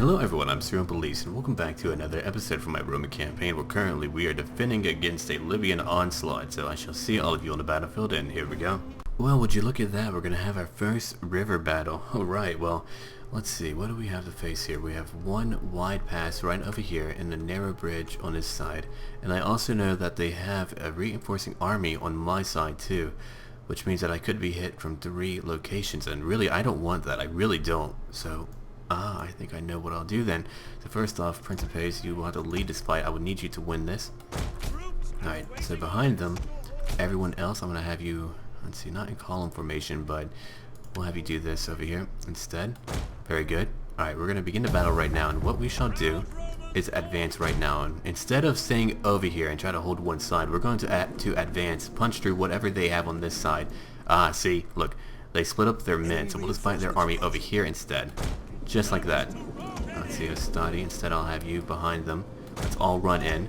Hello everyone, I'm SurrealBeliefs and welcome back to another episode from my Roman campaign where currently we are defending against a Libyan onslaught, so I shall see all of you on the battlefield and here we go. Well, would you look at that, we're going to have our first river battle. Alright, well, let's see, what do we have to face here? We have one wide pass right over here and a narrow bridge on this side, and I also know that they have a reinforcing army on my side too, which means that I could be hit from 3 locations, and really I don't want that, I really don't, so... I think I know what I'll do then. So first off, Principes, you will have to lead this fight. I would need you to win this. Alright, so behind them, everyone else, I'm going to have you, let's see, not in column formation, but we'll have you do this over here instead. Very good. Alright, we're going to begin the battle right now, and what we shall do is advance right now. And instead of staying over here and try to hold one side, we're going to advance, punch through whatever they have on this side. See, look, they split up their men, so we'll just fight their army over here instead. Just like that. Let's see, Ostadi. Instead, I'll have you behind them. Let's all run in.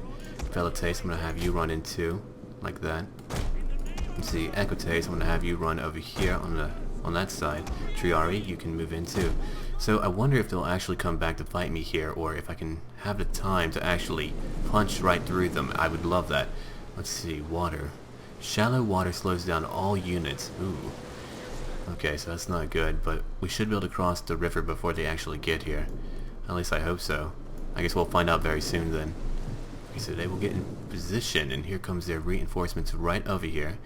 Velites, I'm going to have you run in too. Like that. Let's see, Equites, I'm going to have you run over here on that side. Triari, you can move in too. So I wonder if they'll actually come back to fight me here, or if I can have the time to actually punch right through them. I would love that. Let's see, water. Shallow water slows down all units. Ooh. Okay, so that's not good, but we should be able to cross the river before they actually get here. At least I hope so. I guess we'll find out very soon then. Okay, so they will get in position, and here comes their reinforcements right over here.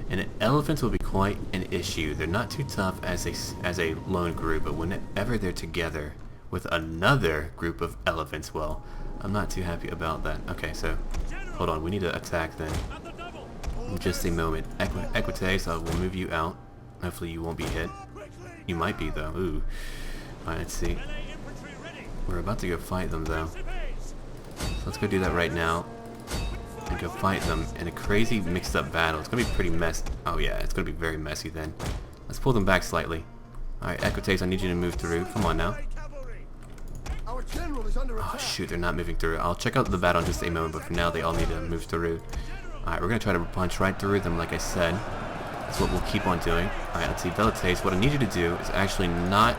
And elephants will be quite an issue. They're not too tough as a lone group, but whenever they're together with another group of elephants, well, I'm not too happy about that. Okay, so hold on, we need to attack then. In just a moment. Equites, I will move you out. Hopefully you won't be hit. You might be though. Ooh. Alright, let's see. We're about to go fight them though. So let's go do that right now. And go fight them in a crazy mixed up battle. It's gonna be pretty messy. Oh yeah, it's gonna be very messy then. Let's pull them back slightly. Alright, Equites, I need you to move through. Come on now. Oh shoot, they're not moving through. I'll check out the battle in just a moment, but for now they all need to move through. Alright, we're gonna try to punch right through them like I said. That's what we'll keep on doing. Alright, let's see, Velites, what I need you to do is actually not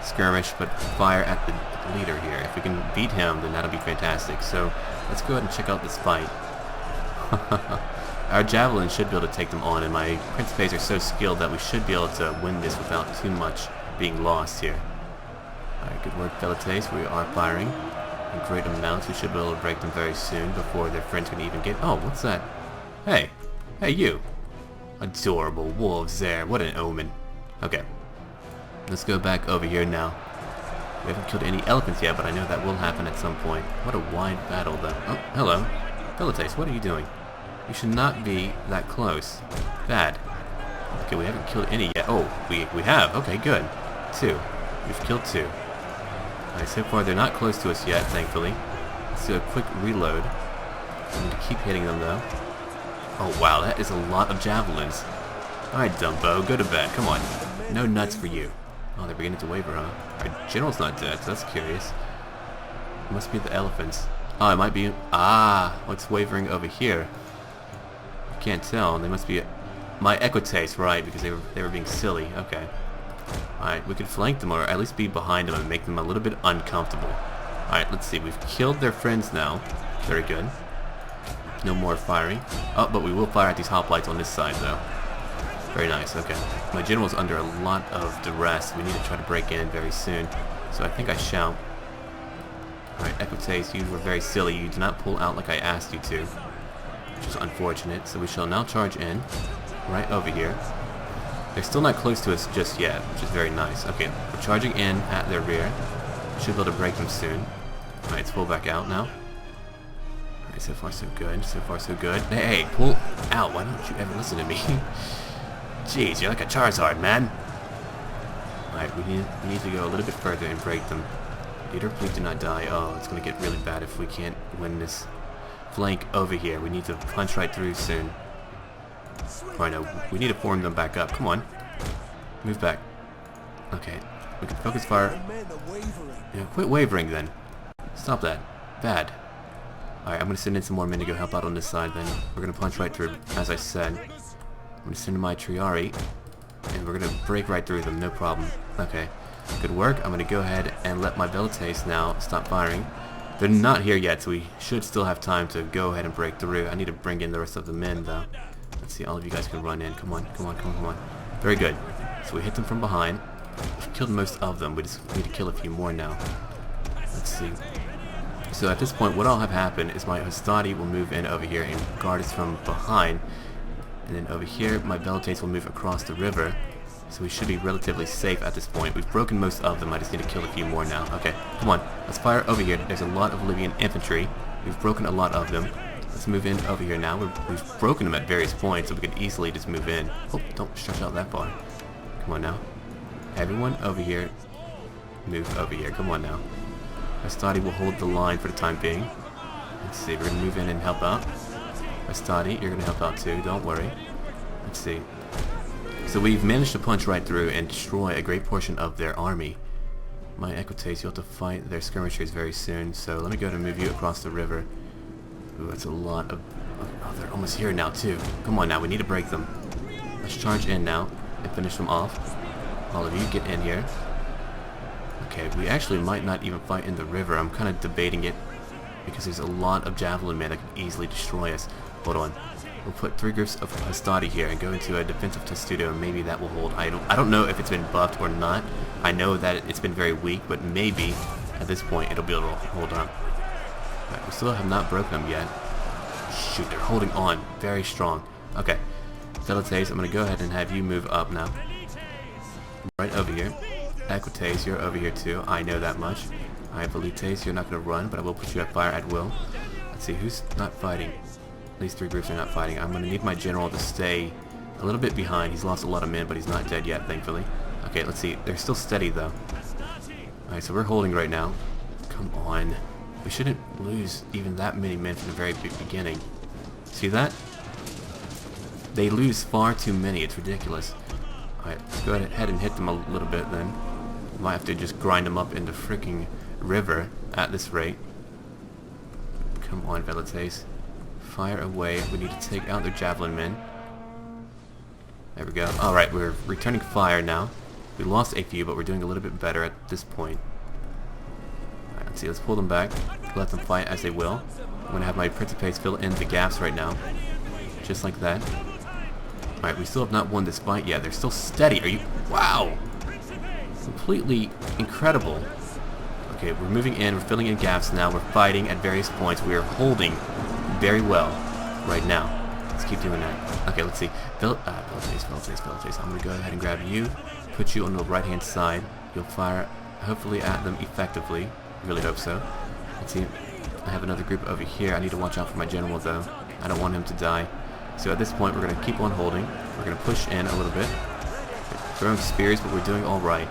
skirmish, but fire at the leader here. If we can beat him, then that'll be fantastic. So, let's go ahead and check out this fight. Our javelin should be able to take them on, and my Principes are so skilled that we should be able to win this without too much being lost here. Alright, good work, Velites. We are firing in great amounts. We should be able to break them very soon before their friends can even get... Oh, what's that? Hey. Hey, you. Adorable wolves there. What an omen. Okay. Let's go back over here now. We haven't killed any elephants yet, but I know that will happen at some point. What a wide battle, though. Oh, hello. Velites, what are you doing? You should not be that close. Bad. Okay, we haven't killed any yet. Oh, we have. Okay, good. 2. We've killed 2. Alright, so far they're not close to us yet, thankfully. Let's do a quick reload. I need to keep hitting them, though. Oh wow, that is a lot of javelins. Alright, Dumbo, go to bed. Come on. No nuts for you. Oh, they're beginning to waver, huh? Our general's not dead, so that's curious. It must be the elephants. Oh, it might be... what's wavering over here? I can't tell. They must be... My Equites, right, because they were being silly. Okay. Alright, we could flank them, or at least be behind them and make them a little bit uncomfortable. Alright, let's see. We've killed their friends now. Very good. No more firing. Oh, but we will fire at these hoplites on this side, though. Very nice, okay. My general's under a lot of duress. We need to try to break in very soon. So I think I shall. Alright, Equites, you were very silly. You did not pull out like I asked you to, which is unfortunate. So we shall now charge in, right over here. They're still not close to us just yet, which is very nice. Okay, we're charging in at their rear. Should be able to break them soon. Alright, let's pull back out now. So far so good, so far so good. Hey, pull out, why don't you ever listen to me? Jeez, you're like a Charizard, man. Alright, we need to go a little bit further and break them. Leader, please do not die. Oh, it's gonna get really bad if we can't win this flank over here. We need to punch right through soon. Alright, no, we need to form them back up. Come on. Move back. Okay, we can focus fire. Yeah, quit wavering then. Stop that. Bad. Alright, I'm going to send in some more men to go help out on this side then. We're going to punch right through, as I said. I'm going to send in my Triari, and we're going to break right through them, no problem. Okay. Good work. I'm going to go ahead and let my Velites now stop firing. They're not here yet, so we should still have time to go ahead and break through. I need to bring in the rest of the men, though. Let's see, all of you guys can run in. Come on, come on, come on, come on. Very good. So we hit them from behind. We've killed most of them. We just need to kill a few more now. Let's see. So at this point, what I'll have happen is my Hastati will move in over here and guard us from behind. And then over here, my Velites will move across the river. So we should be relatively safe at this point. We've broken most of them. I just need to kill a few more now. Okay, come on. Let's fire over here. There's a lot of Libyan infantry. We've broken a lot of them. Let's move in over here now. We've broken them at various points, so we can easily just move in. Oh, don't stretch out that far. Come on now. Everyone over here, move over here. Come on now. Hastati will hold the line for the time being. Let's see. We're going to move in and help out. Hastati, you're going to help out too. Don't worry. Let's see. So we've managed to punch right through and destroy a great portion of their army. My Equites, you'll have to fight their skirmishers very soon, so let me go ahead and move you across the river. Ooh, that's a lot of... Oh, they're almost here now too. Come on now, we need to break them. Let's charge in now and finish them off. All of you, get in here. Okay, we actually might not even fight in the river. I'm kind of debating it because there's a lot of javelin men that can easily destroy us. Hold on. We'll put 3 groups of Hastati here and go into a defensive testudo, and maybe that will hold. I don't know if it's been buffed or not. I know that it's been very weak, but maybe at this point it'll be able to hold on. Right, we still have not broken them yet. Shoot, they're holding on very strong. Okay, Velites, I'm going to go ahead and have you move up now. Right over here. Equites, you're over here too. I know that much. Alright, Velites, you're not going to run, but I will put you at fire at will. Let's see, who's not fighting? These 3 groups are not fighting. I'm going to need my general to stay a little bit behind. He's lost a lot of men, but he's not dead yet, thankfully. Okay, let's see. They're still steady, though. Alright, so we're holding right now. Come on. We shouldn't lose even that many men from the very beginning. See that? They lose far too many. It's ridiculous. Alright, let's go ahead and hit them a little bit, then. Might have to just grind them up in the freaking river at this rate. Come on, Velites. Fire away. We need to take out their javelin men. There we go. Alright, we're returning fire now. We lost a few, but we're doing a little bit better at this point. Alright, let's see. Let's pull them back. Let them fight as they will. I'm going to have my Principes fill in the gaps right now. Just like that. Alright, we still have not won this fight yet. They're still steady. Are you... Wow! Completely incredible. Okay, we're moving in. We're filling in gaps now. We're fighting at various points. We are holding very well right now. Let's keep doing that. Okay, let's see. Velites. I'm going to go ahead and grab you, put you on the right-hand side. You'll fire, hopefully, at them effectively. Really hope so. Let's see. I have another group over here. I need to watch out for my general, though. I don't want him to die. So at this point, we're going to keep on holding. We're going to push in a little bit. Throwing spears, but we're doing all right.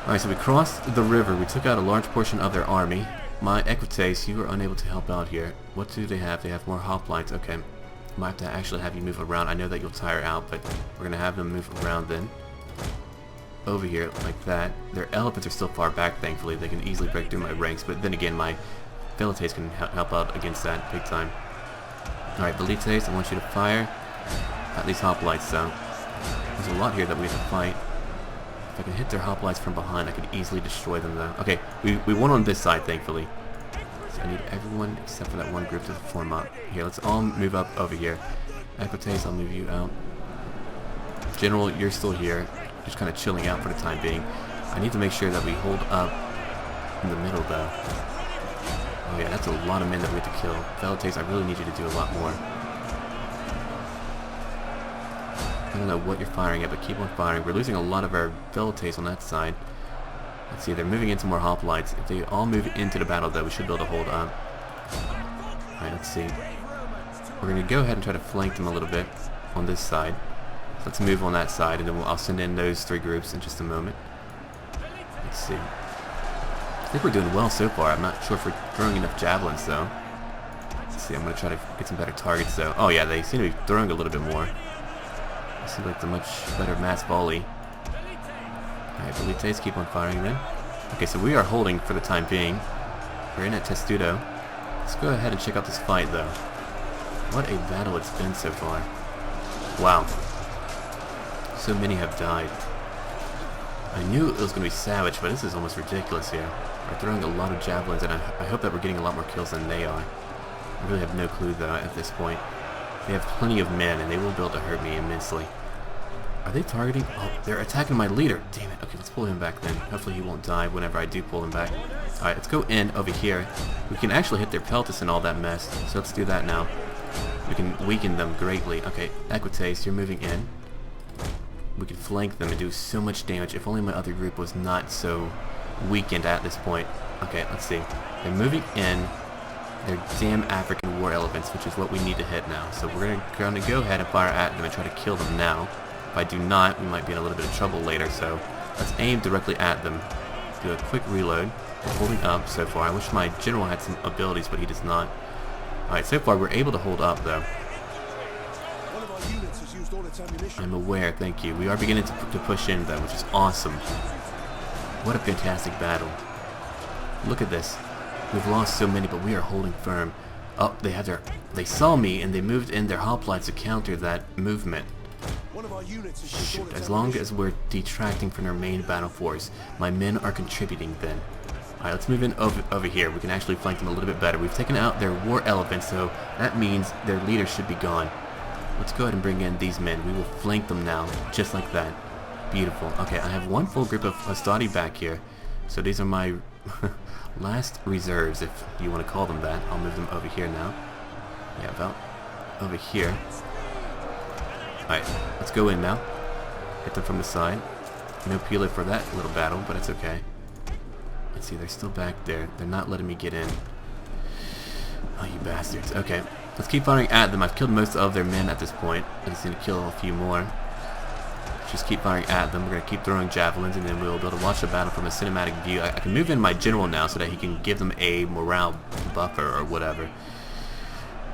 Alright, so we crossed the river. We took out a large portion of their army. My Equites, you were unable to help out here. What do they have? They have more hoplites. Okay. Might have to actually have you move around. I know that you'll tire out, but we're going to have them move around then. Over here, like that. Their elephants are still far back, thankfully. They can easily break through my ranks, but then again, my Velites can help out against that big time. Alright, Velites, I want you to fire at these hoplites, though. There's a lot here that we have to fight. If I can hit their hoplites from behind, I could easily destroy them, though. Okay, we won on this side, thankfully. So I need everyone except for that one group to form up. Here, let's all move up over here. Equites, I'll move you out. General, you're still here. Just kind of chilling out for the time being. I need to make sure that we hold up in the middle, though. Oh yeah, that's a lot of men that we have to kill. Velites, I really need you to do a lot more. I don't know what you're firing at, but keep on firing. We're losing a lot of our Velites on that side. Let's see, they're moving into more hoplites. If they all move into the battle, though, we should be able to hold up. Alright, let's see. We're going to go ahead and try to flank them a little bit on this side. So let's move on that side, and then I'll send in those 3 groups in just a moment. Let's see. I think we're doing well so far. I'm not sure if we're throwing enough javelins, though. Let's see, I'm going to try to get some better targets, though. Oh yeah, they seem to be throwing a little bit more. Seems like the much better mass volley. Alright, Velites, keep on firing then. Okay, so we are holding for the time being. We're in at Testudo. Let's go ahead and check out this fight, though. What a battle it's been so far. Wow. So many have died. I knew it was going to be savage, but this is almost ridiculous here. We're throwing a lot of javelins, and I hope that we're getting a lot more kills than they are. I really have no clue, though, at this point. They have plenty of men, and they will be able to hurt me immensely. Are they targeting? Oh, they're attacking my leader. Damn it. Okay, let's pull him back then. Hopefully he won't die whenever I do pull him back. Alright, let's go in over here. We can actually hit their peltis and all that mess, so let's do that now. We can weaken them greatly. Okay, Equites, you're moving in. We can flank them and do so much damage. If only my other group was not so weakened at this point. Okay, let's see. They're moving in. They're damn African war elephants, which is what we need to hit now. So we're going to go ahead and fire at them and try to kill them now. If I do not, we might be in a little bit of trouble later. So let's aim directly at them. Do a quick reload. We're holding up so far. I wish my general had some abilities, but he does not. Alright, so far we're able to hold up, though. I'm aware, thank you. We are beginning to push in, though, which is awesome. What a fantastic battle. Look at this. We've lost so many, but we are holding firm. Oh, they saw me, and they moved in their hoplites to counter that movement. Shoot, as long as we're detracting from their main battle force, my men are contributing then. Alright, let's move in over here. We can actually flank them a little bit better. We've taken out their war elephants, so that means their leader should be gone. Let's go ahead and bring in these men. We will flank them now, just like that. Beautiful. Okay, I have one full group of Hastati back here. So these are my last reserves, if you want to call them that. I'll move them over here now. Yeah, about over here. Alright, let's go in now. Hit them from the side. No Pila for that little battle, but it's okay. Let's see, they're still back there. They're not letting me get in. Oh, you bastards. Okay. Let's keep firing at them. I've killed most of their men at this point. I just need to kill a few more. Just keep firing at them. We're going to keep throwing javelins, and then we'll be able to watch the battle from a cinematic view. I can move in my general now so that he can give them a morale buffer or whatever.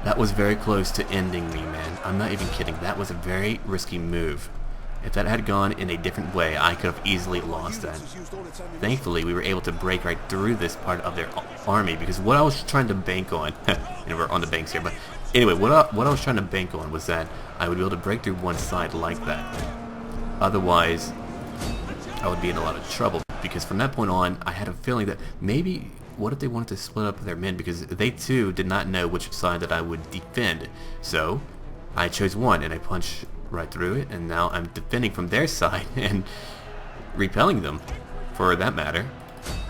That was very close to ending me, man. I'm not even kidding. That was a very risky move. If that had gone in a different way, I could have easily lost that. Thankfully, we were able to break right through this part of their army, because what I was trying to bank on, and we're on the banks here, but anyway, what I was trying to bank on was that I would be able to break through one side like that. Otherwise, I would be in a lot of trouble, because from that point on, I had a feeling that maybe, what if they wanted to split up their men, because they too did not know which side that I would defend. So, I chose one, and I punched right through it, and now I'm defending from their side and repelling them, for that matter.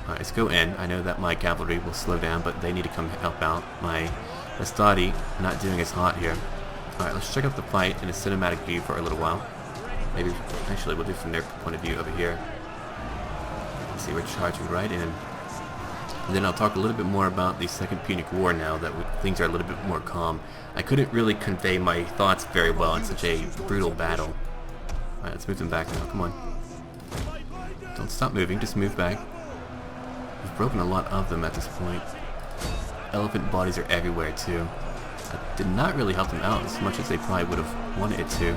Alright, let's go in. I know that my cavalry will slow down, but they need to come help out. My Hastati not doing as hot here. Alright, let's check out the fight in a cinematic view for a little while. Maybe, actually, we'll do from their point of view over here. Let's see, we're charging right in. And then I'll talk a little bit more about the Second Punic War now that things are a little bit more calm. I couldn't really convey my thoughts very well in such a brutal battle. Alright, let's move them back now. Come on. Don't stop moving, just move back. We've broken a lot of them at this point. Elephant bodies are everywhere too. That did not really help them out as much as they probably would have wanted it to.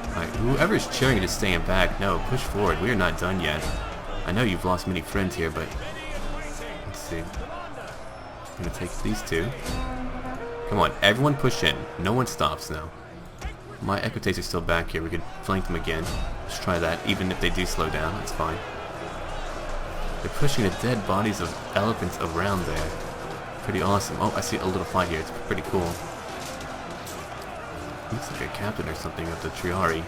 Alright, whoever's cheering is staying back. No, push forward. We are not done yet. I know you've lost many friends here, but let's see. I'm gonna take these two. Come on, everyone push in. No one stops now. My Equites are still back here. We could flank them again. Let's try that. Even if they do slow down, that's fine. They're pushing the dead bodies of elephants around there. Pretty awesome. Oh, I see a little fight here. It's pretty cool. Looks like a captain or something of the Triari.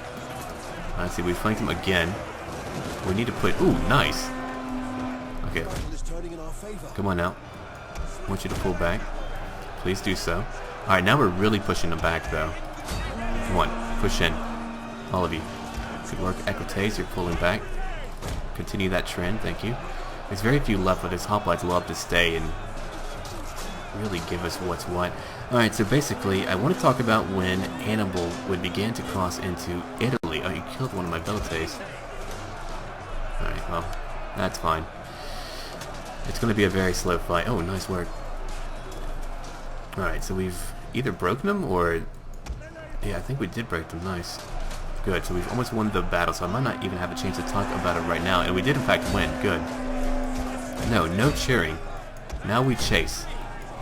Let's see, we flanked them again. We need to put... Ooh, nice! Okay. Come on now. I want you to pull back. Please do so. Alright, now we're really pushing them back, though. Come on, push in. All of you. Good work, Equites, you're pulling back. Continue that trend, thank you. There's very few left, but his hoplites love to stay and really give us what's what. Alright, so basically, I want to talk about when Hannibal would begin to cross into Italy. Oh, you killed one of my Velites. Alright, well, that's fine. It's going to be a very slow fight. Oh, nice work. Alright, so we've either broken them or... Yeah, I think we did break them. Nice. Good, so we've almost won the battle, so I might not even have a chance to talk about it right now. And we did, in fact, win. Good. No, no cheering. Now we chase.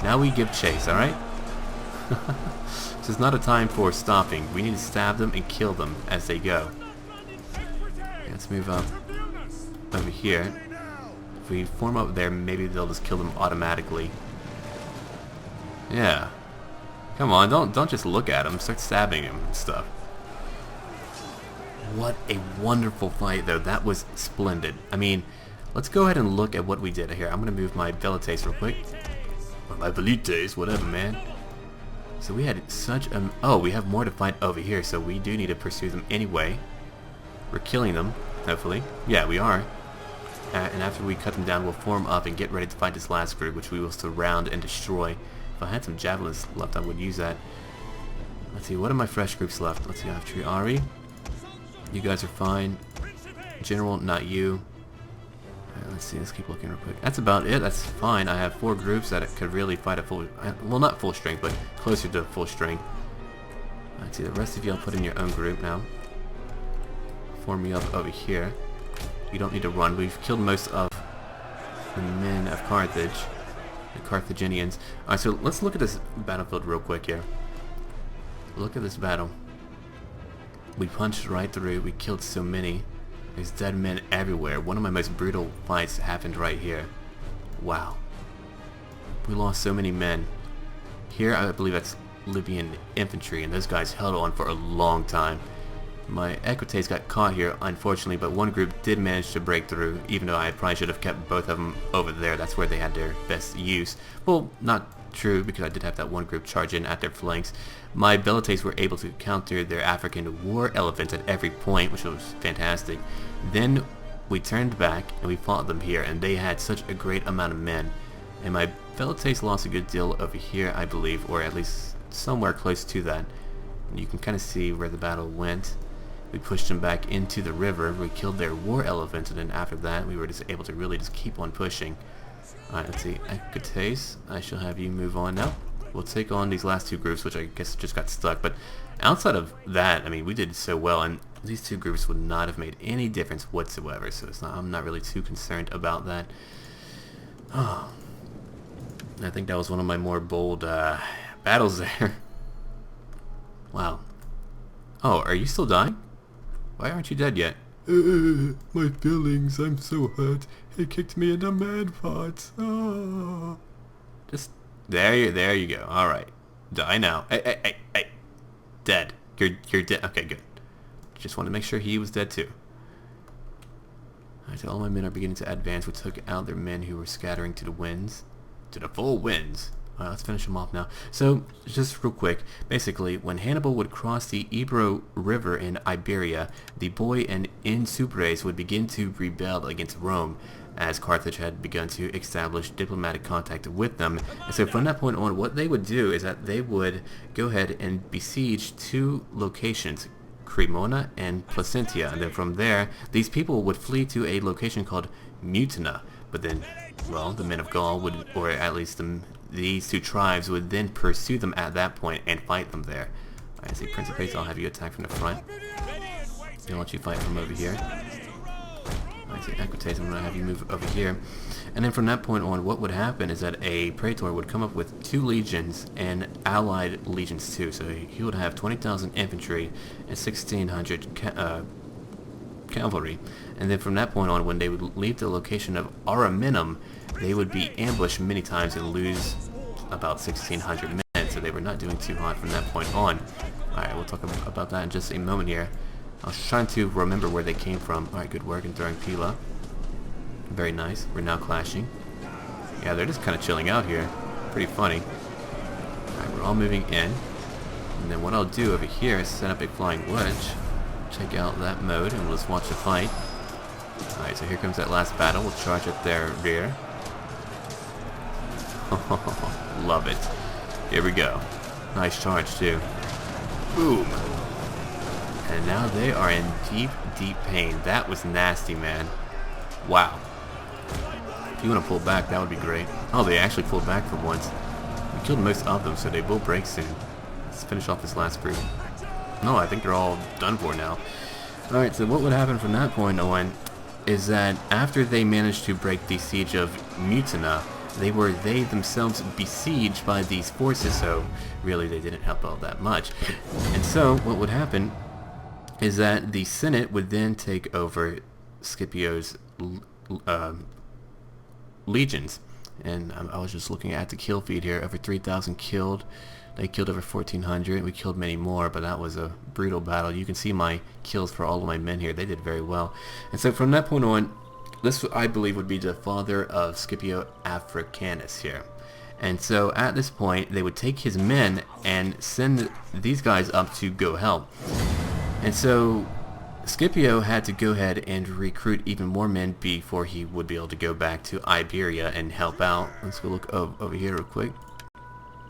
Now we give chase, alright? This is not a time for stopping. We need to stab them and kill them as they go. Okay, let's move up. over here. If we form up there, maybe they'll just kill them automatically. Yeah. Come on, don't just look at him. Start stabbing him and stuff. What a wonderful fight, though. That was splendid. I mean, let's go ahead and look at what we did here. I'm going to move my velites real quick. Or my velites, whatever, man. So we had such a... Oh, we have more to fight over here, so we do need to pursue them anyway. We're killing them, hopefully. Yeah, we are. And after we cut them down, we'll form up and get ready to fight this last group, which we will surround and destroy. If I had some javelins left, I would use that. Let's see, what are my fresh groups left? Let's see, I have Triari. You guys are fine. General, not you. Let's see, let's keep looking real quick. That's about it, that's fine. I have 4 groups that could really fight at full... Well, not full strength, but closer to full strength. Let's see, the rest of you I'll put in your own group now. Form me up over here. You don't need to run. We've killed most of the men of Carthage. The Carthaginians. Alright, so let's look at this battlefield real quick here. Look at this battle. We punched right through. We killed so many. There's dead men everywhere. One of my most brutal fights happened right here. Wow. We lost so many men. Here, I believe that's Libyan infantry, and those guys held on for a long time. My Equites got caught here, unfortunately, but one group did manage to break through, even though I probably should have kept both of them over there. That's where they had their best use. Well, not true, because I did have that one group charge in at their flanks. My Velites were able to counter their African war elephants at every point, which was fantastic. Then we turned back and we fought them here, and they had such a great amount of men. And my Velites lost a good deal over here, I believe, or at least somewhere close to that. And you can kind of see where the battle went. We pushed them back into the river, we killed their war elephants, and then after that we were just able to really just keep on pushing. Alright, let's see, Equites, I shall have you move on now. We'll take on these last 2 groups, which I guess just got stuck, but outside of that, I mean, we did so well, and these 2 groups would not have made any difference whatsoever, so I'm not really too concerned about that. Oh, I think that was one of my more bold battles there. Wow. Oh, are you still dying? Why aren't you dead yet? My feelings, I'm so hurt. He kicked me in the man pot. Ah. Just there you go. All right, die now. Hey, dead. You're dead. Okay, good. Just want to make sure he was dead too. Alright, so all my men are beginning to advance. We took out their men who were scattering to the winds, to the full winds. Alright, let's finish them off now. So, just real quick, basically, when Hannibal would cross the Ebro River in Iberia, the Boy and Insubres would begin to rebel against Rome, as Carthage had begun to establish diplomatic contact with them. And so from that point on, what they would do is that they would go ahead and besiege 2 locations, Cremona and Placentia, and then from there, these people would flee to a location called Mutina. But then, well, the men of Gaul would, or at least these 2 tribes would then pursue them at that point and fight them there. I see Principes, I'll have you attack from the front. I'll let you fight from over here. I see Equites, I'm going to have you move over here. And then from that point on, what would happen is that a praetor would come up with 2 legions and allied legions too. So he would have 20,000 infantry and 1,600 cavalry. And then from that point on, when they would leave the location of Ariminum, they would be ambushed many times and lose about 1,600 men. So they were not doing too hot from that point on. Alright, we'll talk about that in just a moment here. I was trying to remember where they came from. Alright, good work in throwing Pila. Very nice. We're now clashing. Yeah, they're just kind of chilling out here. Pretty funny. Alright, we're all moving in. And then what I'll do over here is set up a flying wedge. Check out that mode and we'll just watch the fight. Alright, so here comes that last battle. We'll charge at their rear. Love it. Here we go. Nice charge too. Boom. And now they are in deep, deep pain. That was nasty, man. Wow. If you want to pull back, that would be great. Oh, they actually pulled back for once. We killed most of them, so they will break soon. Let's finish off this last group. No, I think they're all done for now. Alright, so what would happen from that point on is that after they managed to break the siege of Mutina, they themselves besieged by these forces, so really they didn't help all that much. And so what would happen is that the Senate would then take over Scipio's uh, legions. And I was just looking at the kill feed here. Over 3,000 killed. They killed over 1,400. We killed many more, but that was a brutal battle. You can see my kills for all of my men here. They did very well. And so from that point on, this I believe would be the father of Scipio Africanus here. And so at this point, they would take his men and send these guys up to go help. And so Scipio had to go ahead and recruit even more men before he would be able to go back to Iberia and help out. Let's go look over here real quick.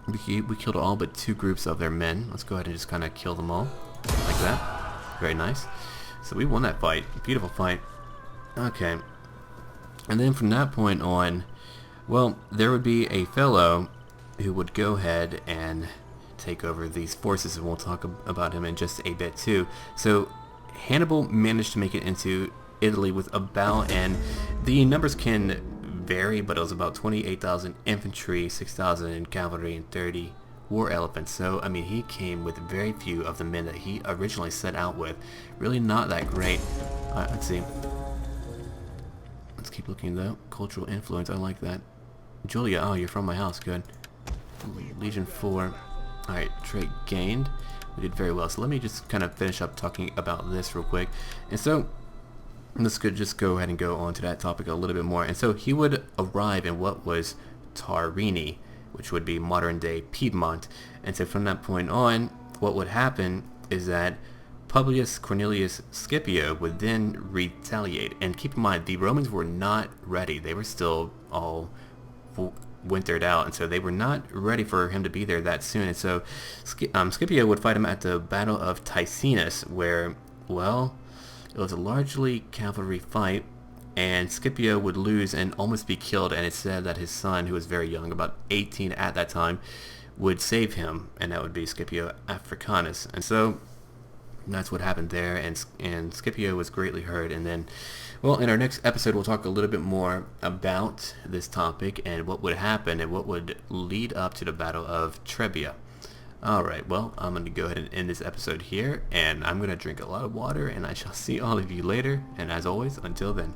We killed all but 2 groups of their men. Let's go ahead and just kind of kill them all. Like that. Very nice. So we won that fight. Beautiful fight. Okay. And then from that point on, well, there would be a fellow who would go ahead and take over these forces, and we'll talk about him in just a bit too. So Hannibal managed to make it into Italy with about, and the numbers can vary, but it was about 28,000 infantry, 6,000 cavalry, and 30 war elephants. So I mean, he came with very few of the men that he originally set out with. Really not that great. Let's see. Let's keep looking though. Cultural influence, I like that. Julia, oh, you're from my house, good. Legion 4. Alright, trait gained. We did very well. So let me just kind of finish up talking about this real quick. And so let's just go ahead and go on to that topic a little bit more. And so he would arrive in what was Tarini, which would be modern day Piedmont. And so from that point on, what would happen is that Publius Cornelius Scipio would then retaliate. And keep in mind, the Romans were not ready. They were still all wintered out, and so they were not ready for him to be there that soon. And so Scipio would fight him at the Battle of Ticinus, where, well, it was a largely cavalry fight, and Scipio would lose and almost be killed. And it's said that his son, who was very young, about 18 at that time, would save him, and that would be Scipio Africanus. And so that's what happened there, and Scipio was greatly hurt. And then, well, in our next episode, we'll talk a little bit more about this topic and what would happen and what would lead up to the Battle of Trebia. Alright, well, I'm going to go ahead and end this episode here, and I'm going to drink a lot of water, and I shall see all of you later, and as always, until then.